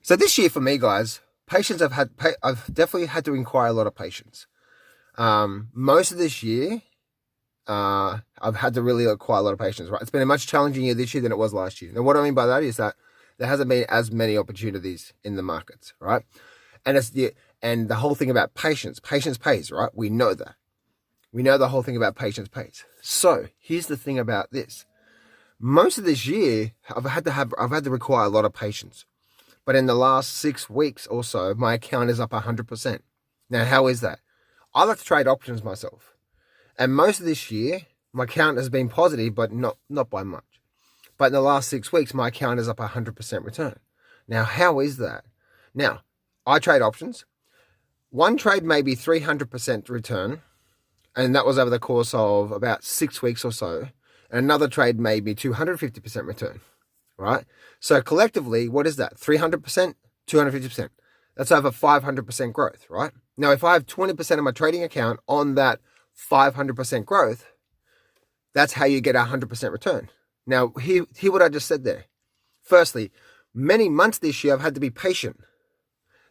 So this year for me, guys, I've definitely had to acquire a lot of patience. Most of this year, I've had to really acquire a lot of patience, right? It's been a much challenging year this year than it was last year. Now, what I mean by that is that there hasn't been as many opportunities in the markets, right? And the whole thing about patience pays, right? We know that. We know the whole thing about patience pays. So here's the thing about this. Most of this year, I've had to require a lot of patience. But in the last 6 weeks or so, my account is up 100%. Now, how is that? I like to trade options myself. And most of this year, my account has been positive, but not by much. But in the last 6 weeks, my account is up 100% return. Now, how is that? Now, I trade options. One trade may be 300% return, and that was over the course of about 6 weeks or so. And another trade may be 250% return, right? So collectively, what is that? 300%, 250%. That's over 500% growth, right? Now, if I have 20% of my trading account on that 500% growth, that's how you get 100% return. Now, hear what I just said there. Firstly, many months this year, I've had to be patient.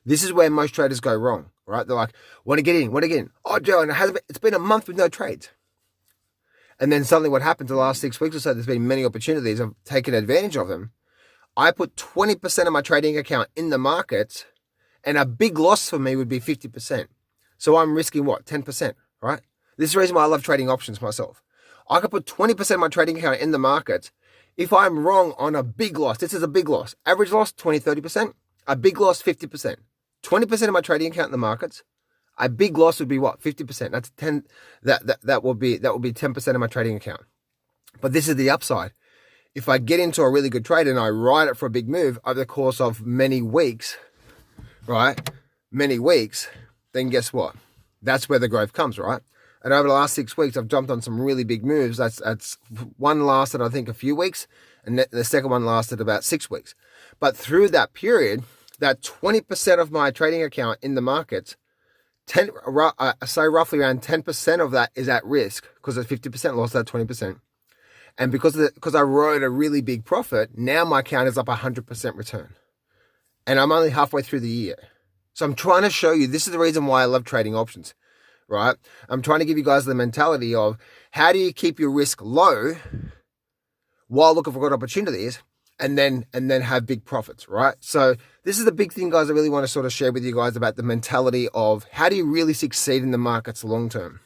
This is where most traders go wrong, right? They're like, want to get in. Oh, Joe, and it's been a month with no trades. And then suddenly what happened the last 6 weeks or so, there's been many opportunities. I've taken advantage of them. I put 20% of my trading account in the markets, and a big loss for me would be 50%. So I'm risking what? 10%, right? This is the reason why I love trading options myself. I could put 20% of my trading account in the markets. If I'm wrong on a big loss, this is a big loss. Average loss, 20, 30%. A big loss, 50%. 20% of my trading account in the markets. A big loss would be what? 50%. That's 10. That will be 10% of my trading account. But this is the upside. If I get into a really good trade and I ride it for a big move over the course of many weeks, right? Many weeks, then guess what? That's where the growth comes, right? And over the last 6 weeks, I've jumped on some really big moves. That's one lasted, I think, a few weeks, and the second one lasted about 6 weeks. But through that period, that 20% of my trading account in the markets, say roughly around 10% of that is at risk because of 50% loss, that 20%. And because I rode a really big profit, now my account is up 100% return. And I'm only halfway through the year. So I'm trying to show you, this is the reason why I love trading options, right? I'm trying to give you guys the mentality of how do you keep your risk low while looking for good opportunities and then have big profits, right? So this is the big thing, guys, I really want to sort of share with you guys about the mentality of how do you really succeed in the markets long term.